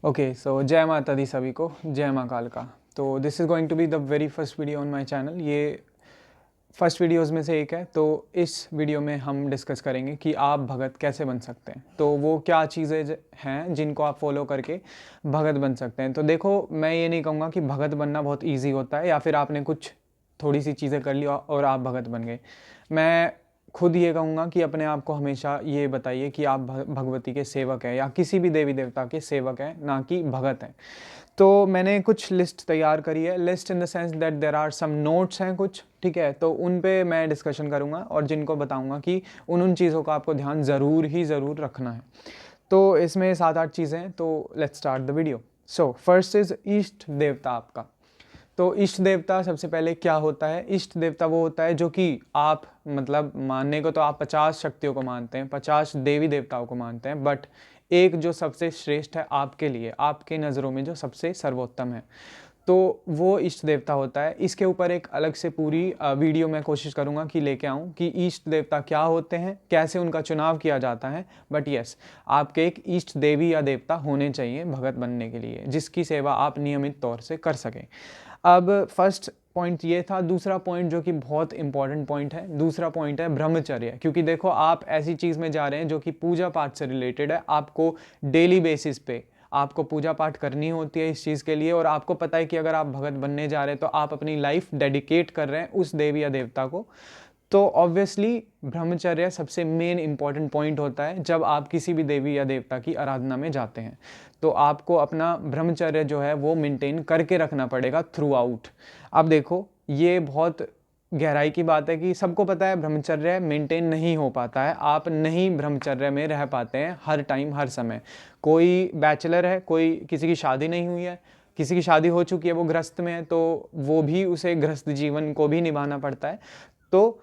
Okay, सो जय माता दी सभी को, जय माँ कालका। तो this is going to be the very first video on my channel. ये फर्स्ट वीडियोज़ में से एक है। तो इस वीडियो में हम डिस्कस करेंगे कि आप भगत कैसे बन सकते हैं। तो वो क्या चीज़ें हैं जिनको आप फॉलो करके भगत बन सकते हैं। तो देखो, मैं ये नहीं कहूँगा कि भगत बनना बहुत ईजी होता है या फिर आपने कुछ थोड़ी सी चीज़ें कर ली और आप भगत बन गए। मैं खुद ये कहूँगा कि अपने आप को हमेशा ये बताइए कि आप भगवती के सेवक हैं या किसी भी देवी देवता के सेवक हैं, ना कि भगत हैं। तो मैंने कुछ लिस्ट तैयार करी है। List in the sense that there are some notes हैं कुछ, ठीक है। तो उन पे मैं डिस्कशन करूँगा और जिनको बताऊँगा कि उन चीज़ों का आपको ध्यान ज़रूर रखना है। तो इसमें 7-8 चीज़ें हैं। तो let's start the video. So first is इष्ट देवता आपका। तो इष्ट देवता सबसे पहले क्या होता है? इष्ट देवता वो होता है जो कि आप मतलब मानने को तो आप 50 शक्तियों को मानते हैं, 50 देवी देवताओं को मानते हैं, बट एक जो सबसे श्रेष्ठ है आपके लिए, आपके नज़रों में जो सबसे सर्वोत्तम है, तो वो इष्ट देवता होता है। इसके ऊपर एक अलग से पूरी वीडियो मैं कोशिश करूँगा कि लेके आऊँ कि इष्ट देवता क्या होते हैं, कैसे उनका चुनाव किया जाता है। बट यस, आपके एक इष्ट देवी या देवता होने चाहिए भगत बनने के लिए, जिसकी सेवा आप नियमित तौर से कर सकें। अब फर्स्ट पॉइंट ये था। दूसरा पॉइंट जो कि बहुत इंपॉर्टेंट पॉइंट है, दूसरा पॉइंट है ब्रह्मचर्य। क्योंकि देखो, आप ऐसी चीज़ में जा रहे हैं जो कि पूजा पाठ से रिलेटेड है। आपको डेली बेसिस पे आपको पूजा पाठ करनी होती है इस चीज़ के लिए, और आपको पता है कि अगर आप भगत बनने जा रहे हैं तो आप अपनी लाइफ डेडिकेट कर रहे हैं उस देवी या देवता को। तो ऑब्वियसली ब्रह्मचर्य सबसे मेन इंपॉर्टेंट पॉइंट होता है जब आप किसी भी देवी या देवता की आराधना में जाते हैं। तो आपको अपना ब्रह्मचर्य जो है वो मेंटेन करके रखना पड़ेगा थ्रू आउट। अब देखो, ये बहुत गहराई की बात है कि सबको पता है ब्रह्मचर्य मेंटेन नहीं हो पाता है। आप नहीं ब्रह्मचर्य में रह पाते हैं हर टाइम हर समय। कोई बैचलर है, कोई किसी की शादी नहीं हुई है, किसी की शादी हो चुकी है, वो गृहस्थ में है, तो वो भी उसे गृहस्थ जीवन को भी निभाना पड़ता है। तो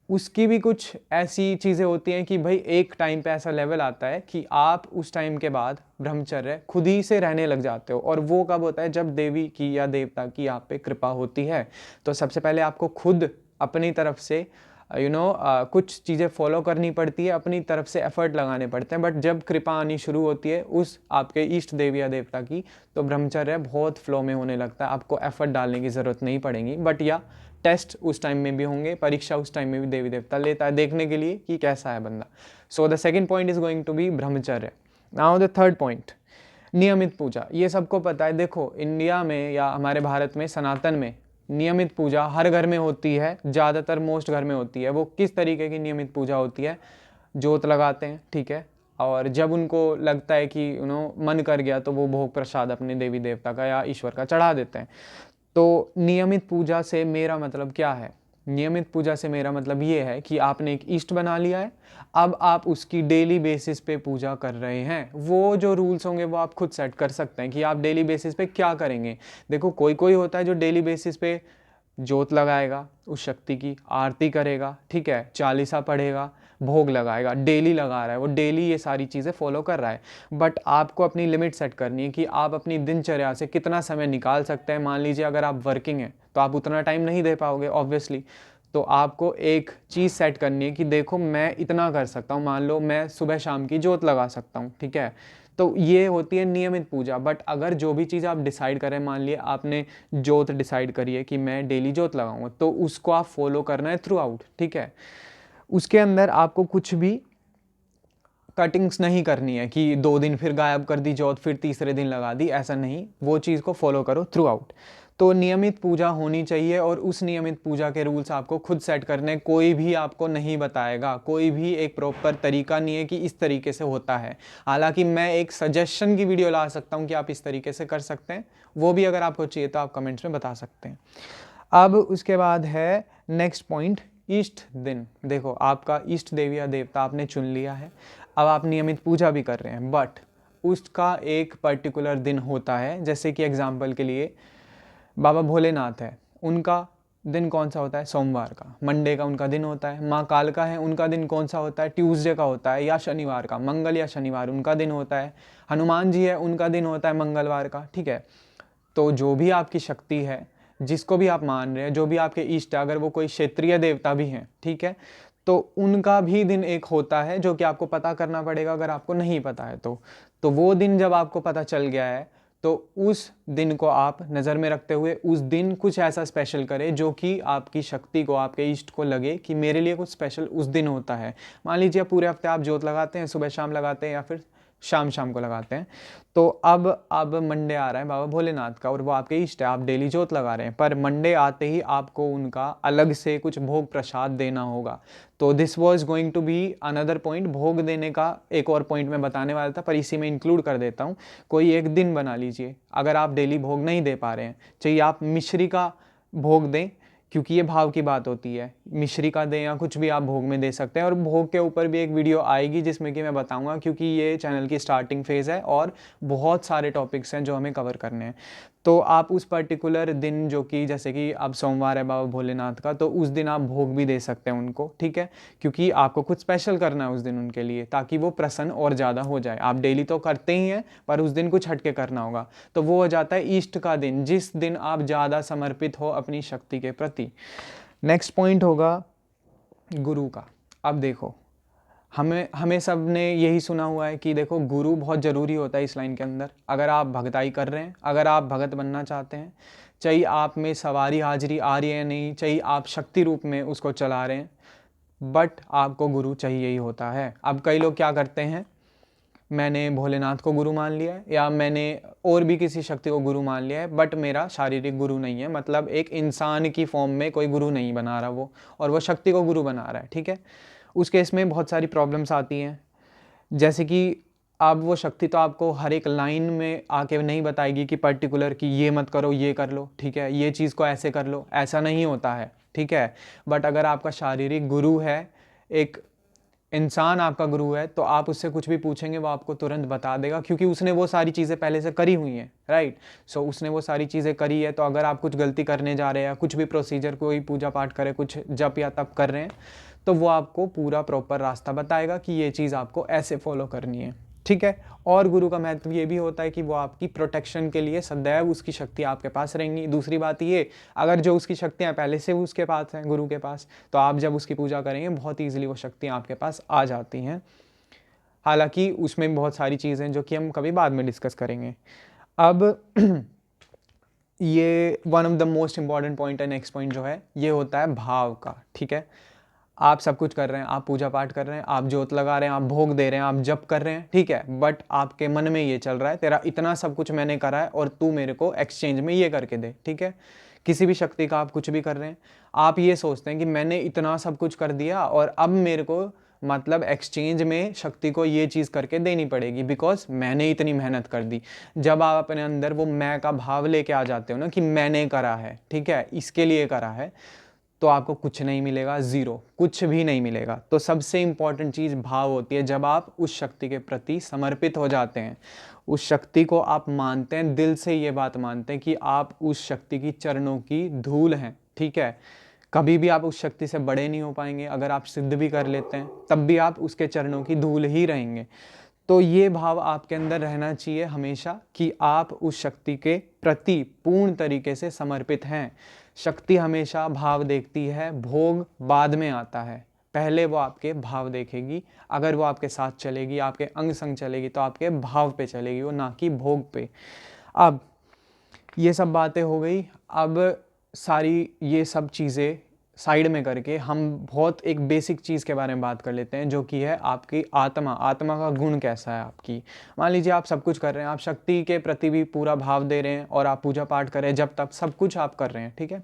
उसकी भी कुछ ऐसी चीज़ें होती हैं कि भाई एक टाइम पे ऐसा लेवल आता है कि आप उस टाइम के बाद ब्रह्मचर्य खुद ही से रहने लग जाते हो। और वो कब होता है? जब देवी की या देवता की आप पे कृपा होती है। तो सबसे पहले आपको खुद अपनी तरफ से कुछ चीज़ें फॉलो करनी पड़ती है, अपनी तरफ से एफर्ट लगाने पड़ते हैं। बट जब कृपा आनी शुरू होती है उस आपके इष्ट देवी या देवता की, तो ब्रह्मचर्य बहुत फ्लो में होने लगता है। आपको एफर्ट डालने की ज़रूरत नहीं पड़ेगी। बट या टेस्ट उस टाइम में भी होंगे, परीक्षा उस टाइम में भी देवी देवता लेता है देखने के लिए कि कैसा है बंदा। So the second point is going to be brahmacharya. Now the third point, नियमित पूजा। ये सबको पता है। देखो, इंडिया में या हमारे भारत में, सनातन में नियमित पूजा हर घर में होती है, ज़्यादातर मोस्ट घर में होती है। वो किस तरीके की नियमित पूजा होती है? जोत लगाते हैं, ठीक है, और जब उनको लगता है कि मन कर गया तो वो भोग प्रसाद अपने देवी देवता का या ईश्वर का चढ़ा देते हैं। तो नियमित पूजा से मेरा मतलब क्या है? नियमित पूजा से मेरा मतलब ये है कि आपने एक इष्ट बना लिया है, अब आप उसकी डेली बेसिस पे पूजा कर रहे हैं। वो जो रूल्स होंगे वो आप खुद सेट कर सकते हैं कि आप डेली बेसिस पे क्या करेंगे। देखो, कोई कोई होता है जो डेली बेसिस पे जोत लगाएगा, उस शक्ति की आरती करेगा, ठीक है, चालीसा पढ़ेगा, भोग लगाएगा, डेली लगा रहा है, वो डेली ये सारी चीज़ें फॉलो कर रहा है। बट आपको अपनी लिमिट सेट करनी है कि आप अपनी दिनचर्या से कितना समय निकाल सकते हैं। मान लीजिए अगर आप वर्किंग हैं तो आप उतना टाइम नहीं दे पाओगे ऑब्वियसली। तो आपको एक चीज़ सेट करनी है कि देखो, मैं इतना कर सकता हूँ। मान लो मैं सुबह शाम की जोत लगा सकता हूँ, ठीक है। तो ये होती है नियमित पूजा। बट अगर जो भी चीज़ आप डिसाइड करें, मान लिए आपने जोत डिसाइड करी है कि मैं डेली जोत लगाऊंगा, तो उसको आप फॉलो करना है थ्रू आउट, ठीक है। उसके अंदर आपको कुछ भी कटिंग्स नहीं करनी है कि 2 दिन फिर गायब कर दी जोत, फिर तीसरे दिन लगा दी, ऐसा नहीं। वो चीज़ को फॉलो करो थ्रू आउट। तो नियमित पूजा होनी चाहिए, और उस नियमित पूजा के रूल्स आपको खुद सेट करने, कोई भी आपको नहीं बताएगा। कोई भी एक प्रॉपर तरीका नहीं है कि इस तरीके से होता है। हालांकि मैं एक सजेशन की वीडियो ला सकता हूँ कि आप इस तरीके से कर सकते हैं, वो भी अगर आपको चाहिए तो आप कमेंट्स में बता सकते हैं। अब उसके बाद है नेक्स्ट पॉइंट, इष्ट दिन। देखो, आपका इष्ट देवी या देवता आपने चुन लिया है, अब आप नियमित पूजा भी कर रहे हैं, बट उसका एक पर्टिकुलर दिन होता है। जैसे कि एग्जाम्पल के लिए बाबा भोलेनाथ है, उनका दिन कौन सा होता है? सोमवार का, मंडे का उनका दिन होता है। माँ कालका है, उनका दिन कौन सा होता है? ट्यूसडे का होता है, या शनिवार का, मंगल या शनिवार उनका दिन होता है। हनुमान जी है, उनका दिन होता है मंगलवार का, ठीक है। तो जो भी आपकी शक्ति है, जिसको भी आप मान रहे हैं, जो भी आपके इष्ट है, अगर वो कोई क्षेत्रीय देवता भी हैं, ठीक है, तो उनका भी दिन एक होता है जो कि आपको पता करना पड़ेगा अगर आपको नहीं पता है तो वो दिन जब आपको पता चल गया है तो उस दिन को आप नज़र में रखते हुए उस दिन कुछ ऐसा स्पेशल करें जो कि आपकी शक्ति को, आपके इष्ट को लगे कि मेरे लिए कुछ स्पेशल उस दिन होता है। मान लीजिए पूरे हफ्ते आप जोत लगाते हैं, सुबह शाम लगाते हैं या फिर शाम शाम को लगाते हैं, तो अब मंडे आ रहा है बाबा भोलेनाथ का और वो आपके इष्ट है, आप डेली जोत लगा रहे हैं, पर मंडे आते ही आपको उनका अलग से कुछ भोग प्रसाद देना होगा। तो this was going to be another point. भोग देने का एक और पॉइंट मैं बताने वाला था पर इसी में इंक्लूड कर देता हूँ। कोई एक दिन बना लीजिए, अगर आप डेली भोग नहीं दे पा रहे हैं, चाहिए आप मिश्री का भोग दें, क्योंकि ये भाव की बात होती है, मिश्री का दें या कुछ भी आप भोग में दे सकते हैं। और भोग के ऊपर भी एक वीडियो आएगी जिसमें कि मैं बताऊंगा, क्योंकि ये चैनल की स्टार्टिंग फेज़ है और बहुत सारे टॉपिक्स हैं जो हमें कवर करने हैं। तो आप उस पर्टिकुलर दिन, जो कि जैसे कि अब सोमवार है बाबा भोलेनाथ का, तो उस दिन आप भोग भी दे सकते हैं उनको, ठीक है, क्योंकि आपको कुछ स्पेशल करना है उस दिन उनके लिए, ताकि वो प्रसन्न और ज़्यादा हो जाए। आप डेली तो करते ही हैं पर उस दिन कुछ हटके करना होगा, तो वो हो जाता है इष्ट का दिन, जिस दिन आप ज़्यादा समर्पित हो अपनी शक्ति के प्रति। नेक्स्ट पॉइंट होगा गुरु का। अब देखो, हमें सब ने यही सुना हुआ है कि देखो गुरु बहुत ज़रूरी होता है इस लाइन के अंदर। अगर आप भगताई कर रहे हैं, अगर आप भगत बनना चाहते हैं, चाहे आप में सवारी हाजिरी आ रही है नहीं, चाहे आप शक्ति रूप में उसको चला रहे हैं, बट आपको गुरु चाहिए ही होता है। अब कई लोग क्या करते हैं, मैंने भोलेनाथ को गुरु मान लिया है या मैंने और भी किसी शक्ति को गुरु मान लिया है, बट मेरा शारीरिक गुरु नहीं है, मतलब एक इंसान की फॉर्म में कोई गुरु नहीं बना रहा वो, और वो शक्ति को गुरु बना रहा है, ठीक है। उस केस में बहुत सारी प्रॉब्लम्स आती हैं, जैसे कि अब वो शक्ति तो आपको हर एक लाइन में आके नहीं बताएगी कि पर्टिकुलर कि ये मत करो, ये कर लो, ठीक है, ये चीज़ को ऐसे कर लो, ऐसा नहीं होता है, ठीक है। बट अगर आपका शारीरिक गुरु है, एक इंसान आपका गुरु है, तो आप उससे कुछ भी पूछेंगे वो आपको तुरंत बता देगा, क्योंकि उसने वो सारी चीज़ें पहले से करी हुई हैं, राइट। सो उसने वो सारी चीज़ें करी है, तो अगर आप कुछ गलती करने जा रहे हैं या कुछ भी प्रोसीजर, कोई पूजा पाठ करे, कुछ जप या तप कर रहे हैं, तो वो आपको पूरा प्रॉपर रास्ता बताएगा कि ये चीज़ आपको ऐसे फॉलो करनी है, ठीक है। और गुरु का महत्व ये भी होता है कि वो आपकी प्रोटेक्शन के लिए सदैव उसकी शक्ति आपके पास रहेंगी। दूसरी बात ये, अगर जो उसकी शक्तियाँ पहले से उसके पास हैं, गुरु के पास, तो आप जब उसकी पूजा करेंगे बहुत ईजिली वो शक्तियाँ आपके पास आ जाती हैं। हालांकि उसमें भी बहुत सारी चीज़ें जो कि हम कभी बाद में डिस्कस करेंगे। अब ये one of the most important point है, नेक्स्ट पॉइंट जो है ये होता है भाव का, ठीक है। आप सब कुछ कर रहे हैं, आप पूजा पाठ कर रहे हैं, आप जोत लगा रहे हैं, आप भोग दे रहे हैं, आप जप कर रहे हैं, ठीक है, बट आपके मन में ये चल रहा है, तेरा इतना सब कुछ मैंने करा है और तू मेरे को एक्सचेंज में ये करके दे, ठीक है। किसी भी शक्ति का आप कुछ भी कर रहे हैं, आप ये सोचते हैं कि मैंने इतना सब कुछ कर दिया और अब मेरे को मतलब एक्सचेंज में शक्ति को ये चीज़ करके देनी पड़ेगी, बिकॉज मैंने इतनी मेहनत कर दी। जब आप अपने अंदर वो मैं का भाव लेके आ जाते हो ना कि मैंने करा है, ठीक है, इसके लिए करा है, तो आपको कुछ नहीं मिलेगा, ज़ीरो, कुछ भी नहीं मिलेगा। तो सबसे इम्पॉर्टेंट चीज़ भाव होती है। जब आप उस शक्ति के प्रति समर्पित हो जाते हैं, उस शक्ति को आप मानते हैं, दिल से ये बात मानते हैं कि आप उस शक्ति की चरणों की धूल हैं, ठीक है। कभी भी आप उस शक्ति से बड़े नहीं हो पाएंगे, अगर आप सिद्ध भी कर लेते हैं तब भी आप उसके चरणों की धूल ही रहेंगे। तो ये भाव आपके अंदर रहना चाहिए हमेशा कि आप उस शक्ति के प्रति पूर्ण तरीके से समर्पित हैं। शक्ति हमेशा भाव देखती है, भोग बाद में आता है, पहले वो आपके भाव देखेगी। अगर वो आपके साथ चलेगी, आपके अंग संग चलेगी, तो आपके भाव पे चलेगी वो, ना कि भोग पे। अब ये सब बातें हो गई। अब सारी ये सब चीज़ें साइड में करके हम बहुत एक बेसिक चीज़ के बारे में बात कर लेते हैं, जो कि है आपकी आत्मा। आत्मा का गुण कैसा है आपकी। मान लीजिए आप सब कुछ कर रहे हैं, आप शक्ति के प्रति भी पूरा भाव दे रहे हैं और आप पूजा पाठ कर रहे हैं, जब तक सब कुछ आप कर रहे हैं, ठीक है,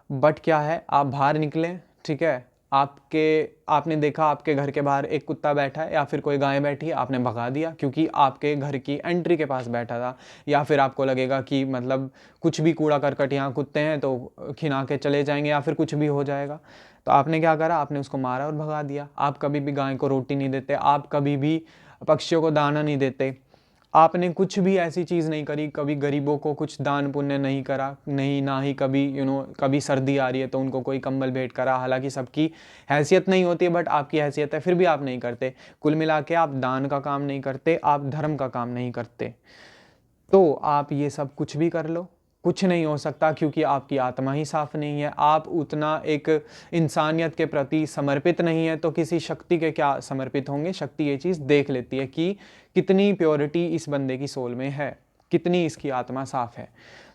बट क्या है, आप बाहर निकले, ठीक है, आपने देखा आपके घर के बाहर एक कुत्ता बैठा है या फिर कोई गाय बैठी है, आपने भगा दिया क्योंकि आपके घर की एंट्री के पास बैठा था, या फिर आपको लगेगा कि मतलब कुछ भी कूड़ा करकट, यहाँ कुत्ते हैं तो खिना के चले जाएंगे या फिर कुछ भी हो जाएगा, तो आपने क्या करा, आपने उसको मारा और भगा दिया। आप कभी भी गाय को रोटी नहीं देते, आप कभी भी पक्षियों को दाना नहीं देते, आपने कुछ भी ऐसी चीज़ नहीं करी, कभी गरीबों को कुछ दान पुण्य नहीं करा, नहीं, ना ही कभी कभी सर्दी आ रही है तो उनको कोई कंबल भेंट करा। हालांकि सबकी हैसियत नहीं होती है, बट आपकी हैसियत है, फिर भी आप नहीं करते। कुल मिला के आप दान का काम नहीं करते, आप धर्म का काम नहीं करते। तो आप ये सब कुछ भी कर लो, कुछ नहीं हो सकता, क्योंकि आपकी आत्मा ही साफ नहीं है, आप उतना एक इंसानियत के प्रति समर्पित नहीं है, तो किसी शक्ति के क्या समर्पित होंगे। शक्ति ये चीज़ देख लेती है कि कितनी प्योरिटी इस बंदे की सोल में है, कितनी इसकी आत्मा साफ है।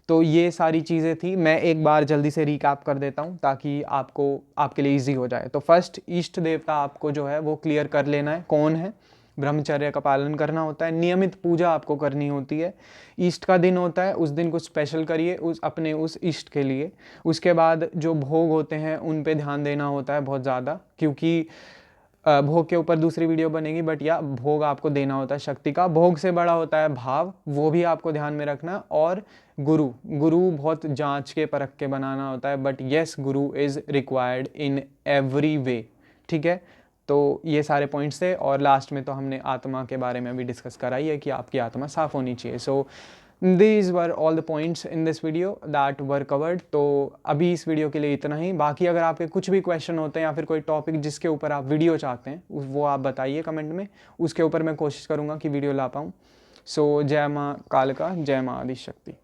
तो ये सारी चीज़ें थी, मैं एक बार जल्दी से रिकैप कर देता हूँ ताकि आपके लिए ईजी हो जाए। तो फर्स्ट, इष्ट देवता आपको जो है वो क्लियर कर लेना है, कौन है। ब्रह्मचर्य का पालन करना होता है, नियमित पूजा आपको करनी होती है। ईस्ट का दिन होता है, उस दिन कुछ स्पेशल करिए अपने उस इष्ट के लिए। उसके बाद जो भोग होते हैं उन पे ध्यान देना होता है बहुत ज़्यादा, क्योंकि भोग के ऊपर दूसरी वीडियो बनेगी, बट या भोग आपको देना होता है शक्ति का। भोग से बड़ा होता है भाव, वो भी आपको ध्यान में रखना। और गुरु बहुत जांच के परख के बनाना होता है, but yes, Guru is required in every way. ठीक है, तो ये सारे पॉइंट्स थे। और लास्ट में तो हमने आत्मा के बारे में भी डिस्कस कराई है कि आपकी आत्मा साफ होनी चाहिए। सो these were all the points in this video that were covered। तो अभी इस वीडियो के लिए इतना ही। बाकी अगर आपके कुछ भी क्वेश्चन होते हैं या फिर कोई टॉपिक जिसके ऊपर आप वीडियो चाहते हैं वो आप बताइए कमेंट में, उसके ऊपर मैं कोशिश करूँगा कि वीडियो ला पाऊँ। सो जय माँ कालिका, जय माँ आदिशक्ति।